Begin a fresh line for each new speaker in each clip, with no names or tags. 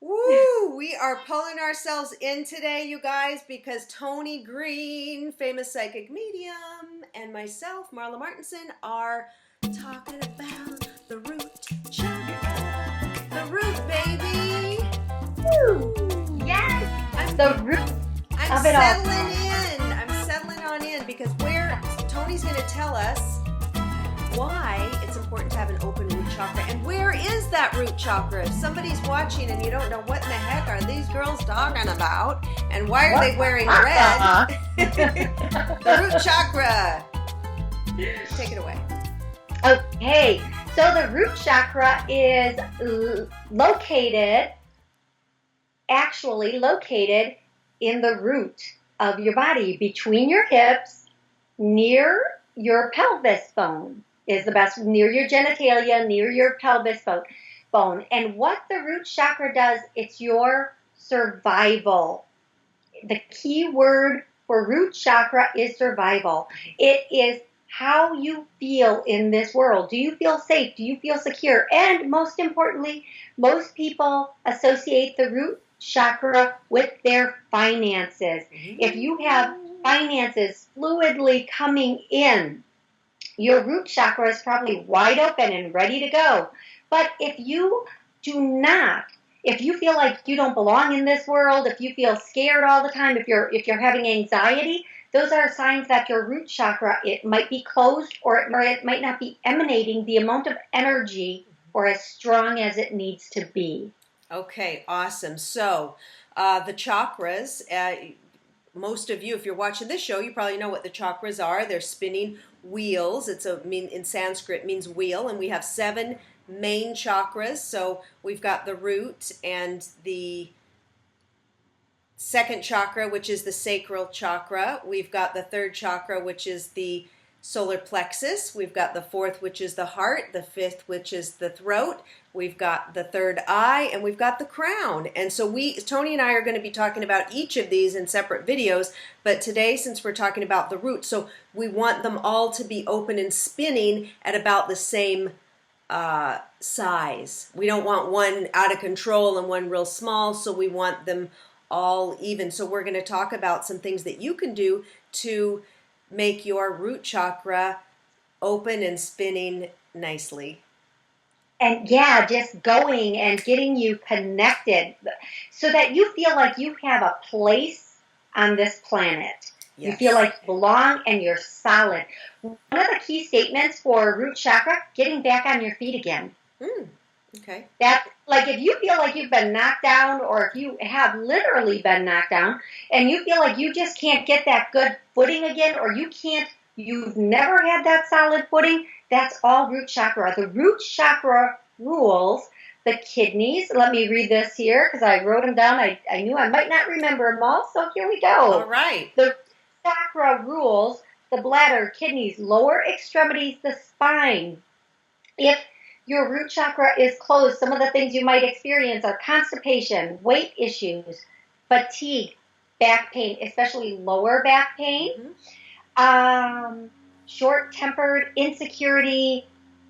Woo! We are pulling ourselves in today, you guys, because Toni Green, famous psychic medium, and myself, Marla Martenson, are talking about the root chakra. The root, baby!
Woo! Yes!
I'm,
The root
I'm
of it all.
settling in. I'm settling on in because Toni's going to tell us why it's important to have an open root chakra. And where is that root chakra? If somebody's watching and you don't know what in the heck are these girls talking about, and why are they wearing red? The root chakra. Take it away.
Okay, so the root chakra is actually located in the root of your body, between your hips, near your pelvis bone. Is the best, near your genitalia, near your pelvis bone. And what the root chakra does, it's your survival. The key word for root chakra is survival. It is how you feel in this world. Do you feel safe? Do you feel secure? And most importantly, most people associate the root chakra with their finances. If you have finances fluidly coming in, your root chakra is probably wide open and ready to go. But if you do not, if you feel like you don't belong in this world, if you feel scared all the time, if you're having anxiety, those are signs that your root chakra, it might be closed, or it might not be emanating the amount of energy or as strong as it needs to be.
Okay, awesome. So the chakras, most of you, if you're watching this show, you probably know what the chakras are. They're spinning wheels. In Sanskrit means wheel, and we have 7 main chakras. So we've got the root and the second chakra, which is the sacral chakra. We've got the third chakra, which is the solar plexus. We've got the fourth, which is the heart, the fifth, which is the throat. We've got the third eye, and we've got the crown. And so Toni and I are going to be talking about each of these in separate videos, but today, since we're talking about the root, so we want them all to be open and spinning at about the same size. We don't want one out of control and one real small, so we want them all even. So we're going to talk about some things that you can do to make your root chakra open and spinning nicely.
And yeah, just going and getting you connected so that you feel like you have a place on this planet. Yes. You feel like you belong and you're solid. One of the key statements for root chakra, getting back on your feet again.
Okay.
That's like if you feel like you've been knocked down, or if you have literally been knocked down and you feel like you just can't get that good footing again, or you've never had that solid footing, that's all root chakra. The root chakra rules the kidneys. Let me read this here because I wrote them down. I knew I might not remember them all, so here we go.
All right.
The chakra rules the bladder, kidneys, lower extremities, the spine. If your root chakra is closed, some of the things you might experience are constipation, weight issues, fatigue, back pain, especially lower back pain, short-tempered, insecurity,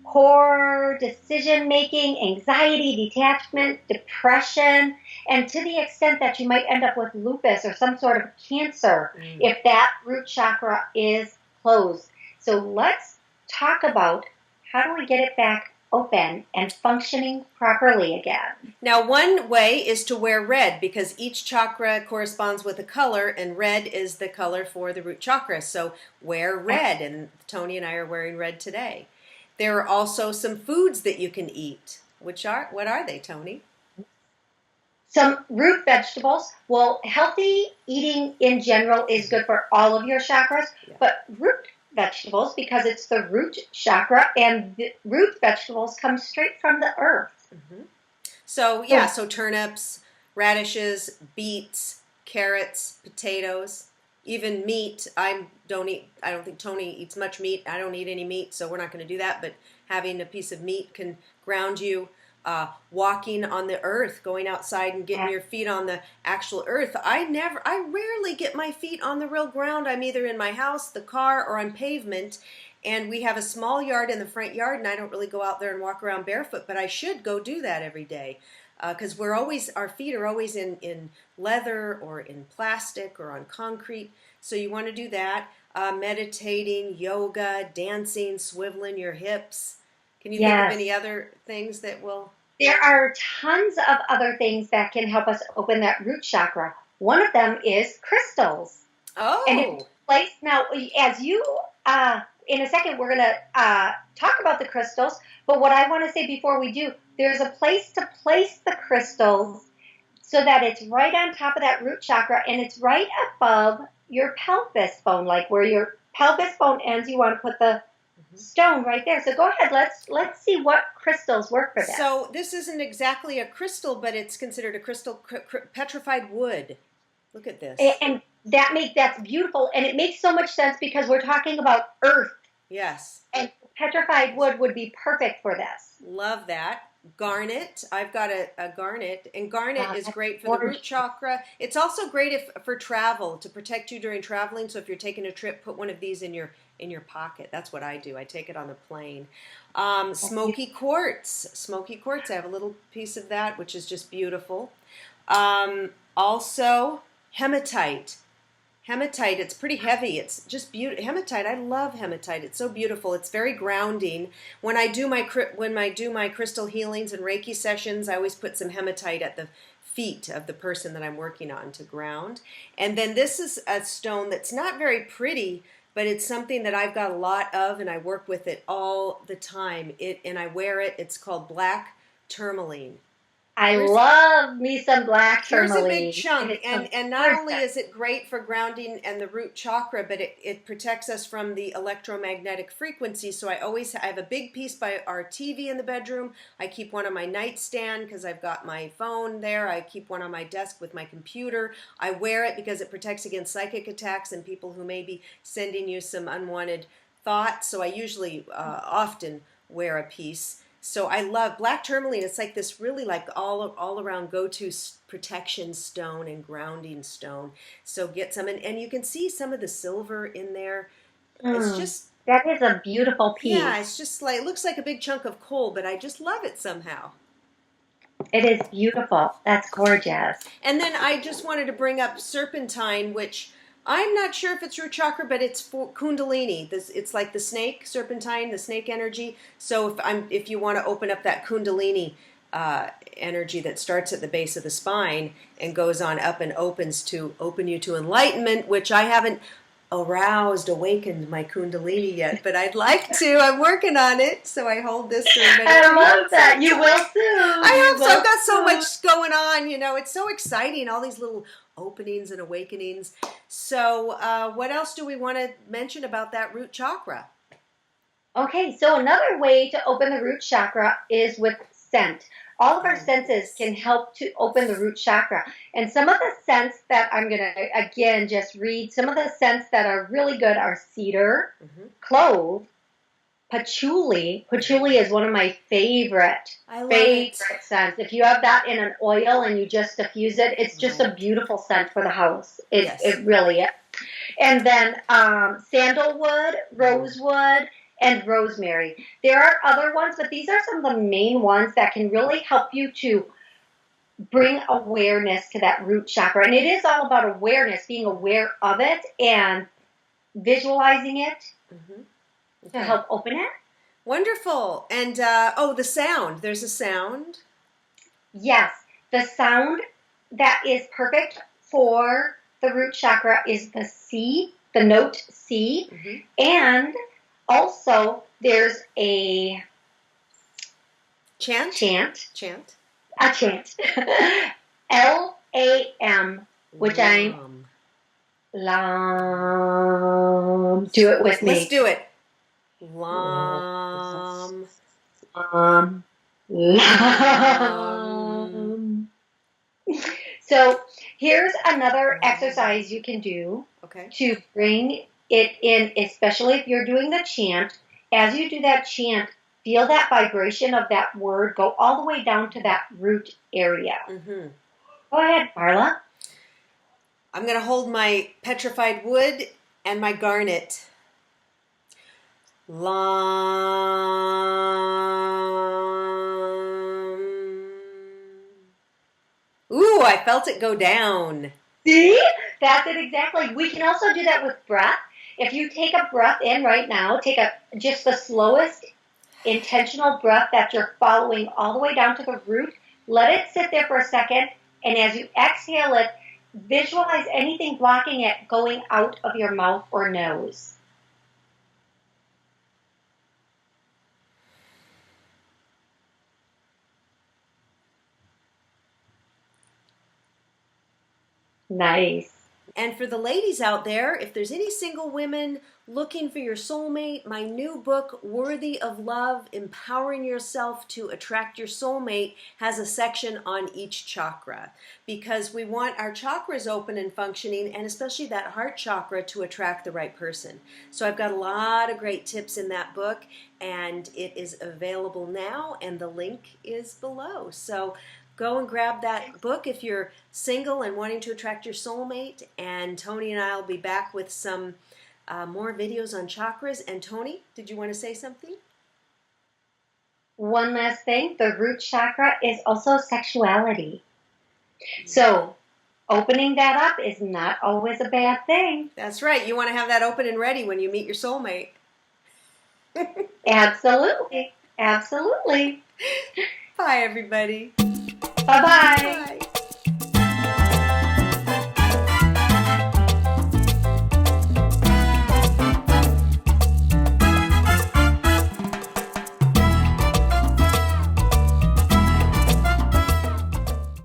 poor decision-making, anxiety, detachment, depression, and to the extent that you might end up with lupus or some sort of cancer if that root chakra is closed. So let's talk about how do we get it back open and functioning properly again.
Now, one way is to wear red because each chakra corresponds with a color, and red is the color for the root chakra. So wear red, and Toni and I are wearing red today. There are also some foods that you can eat. What are they, Toni?
Some root vegetables. Well, healthy eating in general is good for all of your chakras, but root vegetables, because it's the root chakra, and the root vegetables come straight from the earth.
So turnips, radishes, beets, carrots, potatoes, even meat. I don't think Toni eats much meat. I don't eat any meat, so we're not going to do that, but having a piece of meat can ground you. Walking on the earth, going outside and getting your feet on the actual earth. I rarely get my feet on the real ground. I'm either in my house, the car, or on pavement. And we have a small yard in the front yard, and I don't really go out there and walk around barefoot, but I should go do that every day because our feet are always in leather or in plastic or on concrete. So you want to do that. Meditating, yoga, dancing, swiveling your hips. Can you think of any other things that will?
There are tons of other things that can help us open that root chakra. One of them is crystals. And it's placed now, as you, in a second, we're going to talk about the crystals. But what I want to say before we do, there's a place to place the crystals so that it's right on top of that root chakra and it's right above your pelvis bone, like where your pelvis bone ends. You want to put the stone right there. So go ahead. Let's see what crystals work for that.
So this isn't exactly a crystal, but it's considered a crystal, petrified wood. Look at this.
And that's beautiful, and it makes so much sense because we're talking about earth.
Yes.
And petrified wood would be perfect for this.
Love that. Garnet. I've got a garnet, and garnet is great for the root chakra. It's also great for travel, to protect you during traveling. So if you're taking a trip, put one of these in your pocket. That's what I do. I take it on the plane. Smoky quartz. Smoky quartz. I have a little piece of that, which is just beautiful. Also, hematite. Hematite, it's pretty heavy. It's just beautiful. Hematite, I love hematite. It's so beautiful. It's very grounding. When I do my crystal healings and Reiki sessions, I always put some hematite at the feet of the person that I'm working on to ground. And then this is a stone that's not very pretty, but it's something that I've got a lot of, and I work with it all the time. And I wear it. It's called black tourmaline.
I love me some black tourmaline.
Here's a big chunk, and not only is it great for grounding and the root chakra, but it protects us from the electromagnetic frequency. So I have a big piece by our TV in the bedroom. I keep one on my nightstand because I've got my phone there. I keep one on my desk with my computer. I wear it because it protects against psychic attacks and people who may be sending you some unwanted thoughts. So I usually often wear a piece. So I love black tourmaline. It's like this really like all around go-to protection stone and grounding stone. So get some, and you can see some of the silver in there. It's just,
that is a beautiful piece.
Yeah, it's just like, it looks like a big chunk of coal, but I just love it somehow.
It is beautiful. That's gorgeous.
And then I just wanted to bring up serpentine, which I'm not sure if it's root chakra, but it's for Kundalini. It's like the snake, serpentine, the snake energy. So if you want to open up that Kundalini energy that starts at the base of the spine and goes on up and opens to open you to enlightenment, which I haven't awakened my Kundalini yet, but I'd like to. I'm working on it, so I hold this for everybody.
I love that. You will soon.
I hope so. I've got so much going on. It's so exciting. All these little openings and awakenings. So what else do we want to mention about that root chakra?
Okay, so another way to open the root chakra is with scent. All of our senses can help to open the root chakra. And some of the scents that I'm going to, again, just read, some of the scents that are really good are cedar, clove, patchouli. Patchouli is one of my favorite scents. If you have that in an oil and you just diffuse it, it's just a beautiful scent for the house. It really is. And then sandalwood, rosewood, and rosemary. There are other ones, but these are some of the main ones that can really help you to bring awareness to that root chakra. And it is all about awareness, being aware of it and visualizing it to help open it.
Wonderful. And, the sound. There's a sound.
Yes. The sound that is perfect for the root chakra is the C, the note C. And also, there's a
chant.
A chant. L-A-M, which I'm Lam. Do it with me.
Let's do it. Lam.
Lam. So here's another exercise you can do to bring it in, especially if you're doing the chant. As you do that chant, feel that vibration of that word go all the way down to that root area. Go ahead, Marla.
I'm going to hold my petrified wood and my garnet. Ooh, I felt it go down.
See? That's it exactly. We can also do that with breath. If you take a breath in right now, just the slowest intentional breath that you're following all the way down to the root. Let it sit there for a second, and as you exhale it, visualize anything blocking it going out of your mouth or nose. Nice.
And for the ladies out there, if there's any single women looking for your soulmate, my new book, Worthy of Love, Empowering Yourself to Attract Your Soulmate, has a section on each chakra, because we want our chakras open and functioning, and especially that heart chakra, to attract the right person. So I've got a lot of great tips in that book, and it is available now, and the link is below. So go and grab that book if you're single and wanting to attract your soulmate. And Toni and I will be back with some more videos on chakras. And Toni, did you want to say something?
One last thing, the root chakra is also sexuality. So opening that up is not always a bad thing.
That's right. You want to have that open and ready when you meet your soulmate.
Absolutely. Absolutely.
Bye, everybody.
Bye-bye.
Bye.